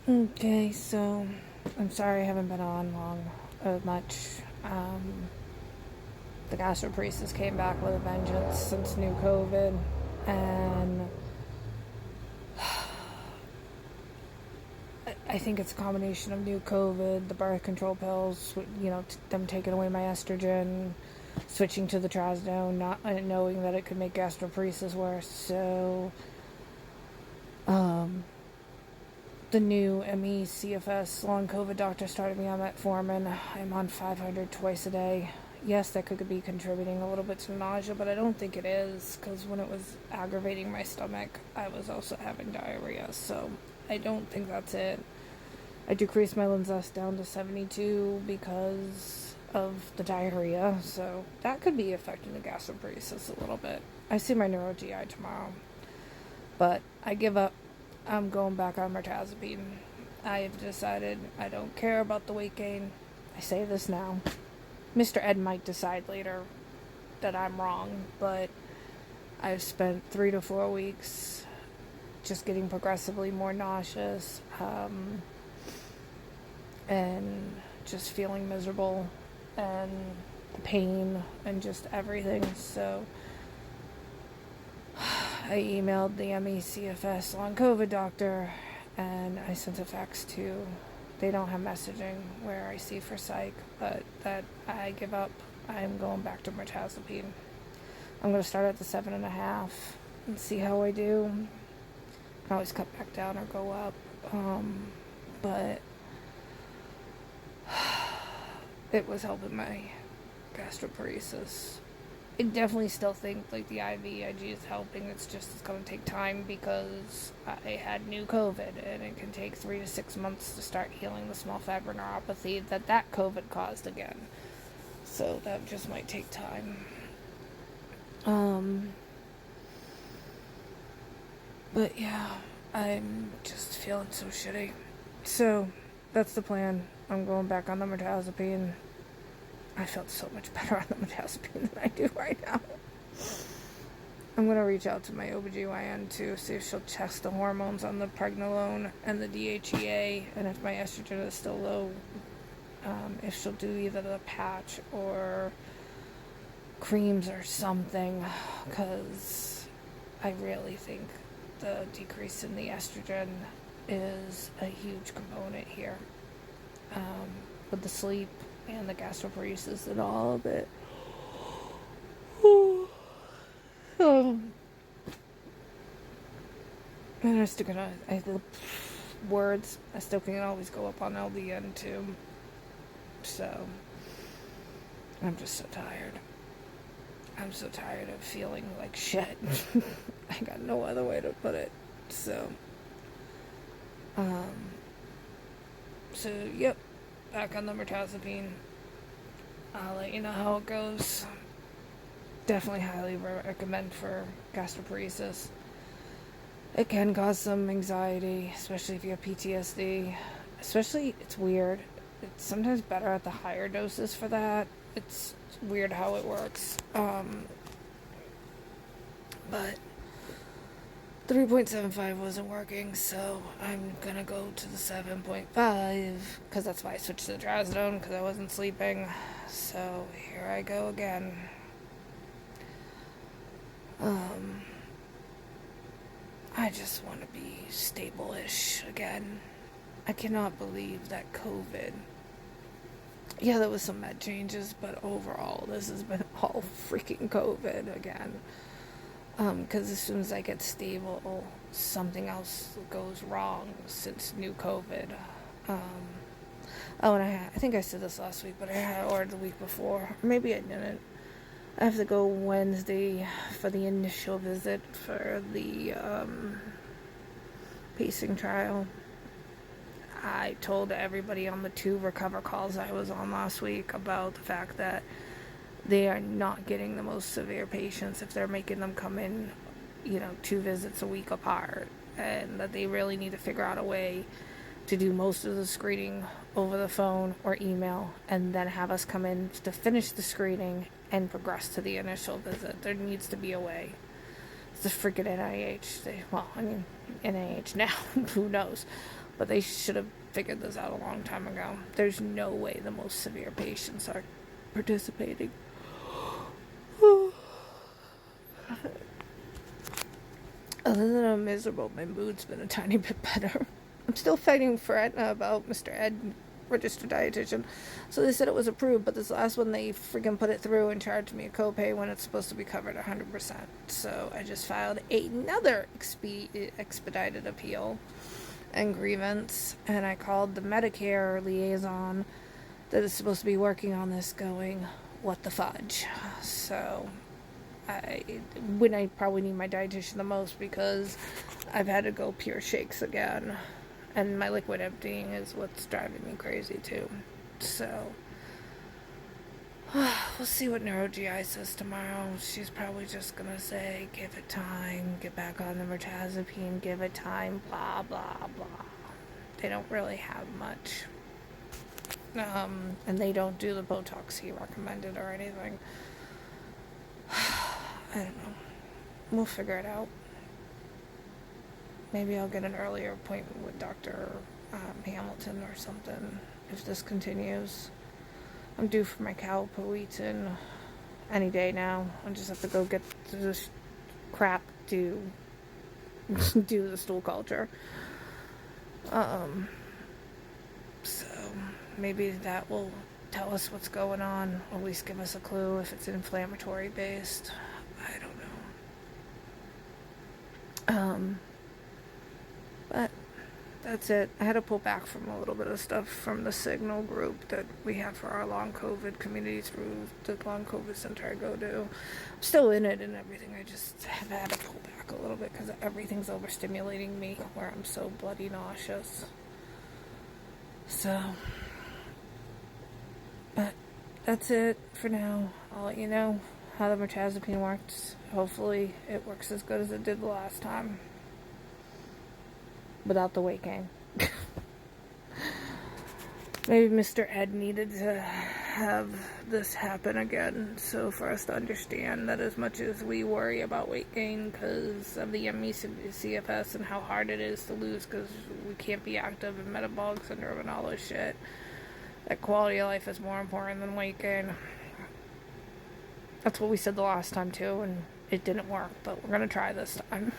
Okay, so I'm sorry I haven't been on much. The gastroparesis came back with a vengeance since new COVID, and I think it's a combination of new COVID, the birth control pills, them taking away my estrogen, switching to the Trazodone, not knowing that it could make gastroparesis worse. So, um, the new ME CFS long COVID doctor started me on metformin. I'm on 500 twice a day. Yes, that could be contributing a little bit to nausea, but I don't think it is, because when it was aggravating my stomach, I was also having diarrhea. So I don't think that's it. I decreased my Linzess down to 72 because of the diarrhea, so that could be affecting the gastroparesis a little bit. I see my neuro GI tomorrow, but I give up. I'm going back on Mirtazipine. I have decided I don't care about the weight gain. I say this now. Mr. Ed might decide later that I'm wrong, but I've spent 3 to 4 weeks just getting progressively more nauseous, and just feeling miserable, and pain, and just everything. So I emailed the MECFS long COVID doctor, and I sent a fax to. They don't have messaging where I see for psych, but that I give up. I'm going back to Mirtazipine. I'm going to start at the 7.5 and see how I do. I can always cut back down or go up, but it was helping my gastroparesis. I definitely still think like the IVIG is helping. It's going to take time because I had new COVID, and it can take 3 to 6 months to start healing the small fiber neuropathy that COVID caused again. So that just might take time. But yeah, I'm just feeling so shitty. So that's the plan. I'm going back on the Mirtazipine. I felt so much better on the Mirtazipine than I do right now. I'm going to reach out to my OBGYN too, see if she'll test the hormones on the pregnenolone and the DHEA, and if my estrogen is still low, if she'll do either the patch or creams or something, because I really think the decrease in the estrogen is a huge component here, with the sleep and the gastroparesis and all of it. And I'm still gonna, words, I still can always go up on LDN too. So, I'm just so tired. I'm so tired of feeling like shit. I got no other way to put it. So, yep, back on the Mirtazipine. I'll let you know how it goes. Definitely highly recommend for gastroparesis. It can cause some anxiety, especially if you have PTSD. Especially, it's weird. It's sometimes better at the higher doses for that. It's weird how it works. But 3.75 wasn't working, so I'm gonna go to the 7.5, because that's why I switched to the Trazodone, because I wasn't sleeping. So here I go again. I just want to be stable-ish again. I cannot believe that COVID. Yeah, there was some med changes, but overall, this has been all freaking COVID again. Because as soon as I get stable, something else goes wrong since new COVID. And I think I said this last week, but I had ordered the week before. Or maybe I didn't. I have to go Wednesday for the initial visit for the pacing trial. I told everybody on the 2 recover calls I was on last week about the fact that they are not getting the most severe patients if they're making them come in, 2 visits a week apart, and that they really need to figure out a way to do most of the screening over the phone or email, and then have us come in to finish the screening and progress to the initial visit. There needs to be a way. It's the freaking NIH. NIH now. Who knows? But they should have figured this out a long time ago. There's no way the most severe patients are participating. Other than I'm miserable, my mood's been a tiny bit better. I'm still fighting for Aetna about Mr. Ed, registered dietitian. So they said it was approved, but this last one they freaking put it through and charged me a copay when it's supposed to be covered 100%. So I just filed another expedited appeal and grievance, and I called the Medicare liaison that is supposed to be working on this going, what the fudge? So when I probably need my dietitian the most, because I've had to go pure shakes again, and my liquid emptying is what's driving me crazy too. So we'll see what NeuroGI says tomorrow. She's probably just gonna say, give it time, get back on the Mirtazipine, give it time, blah blah blah. They don't really have much, and they don't do the Botox he recommended or anything. I don't know. We'll figure it out. Maybe I'll get an earlier appointment with Dr. Hamilton or something if this continues. I'm due for my calpoetin any day now. I just have to go get this crap to do the stool culture. So maybe that will tell us what's going on, or at least give us a clue if it's inflammatory based. I don't know. But that's it. I had to pull back from a little bit of stuff from the Signal group that we have for our long COVID community through the long COVID center I go to. I'm still in it and everything. I just have had to pull back a little bit because everything's overstimulating me where I'm so bloody nauseous. So, but that's it for now. I'll let you know how the Mirtazipine works. Hopefully it works as good as it did the last time. Without the weight gain. Maybe Mr. Ed needed to have this happen again, so for us to understand that as much as we worry about weight gain because of the ME/CFS and how hard it is to lose because we can't be active in metabolic syndrome and all this shit, that quality of life is more important than weight gain. That's what we said the last time too, and it didn't work, but we're gonna try this time.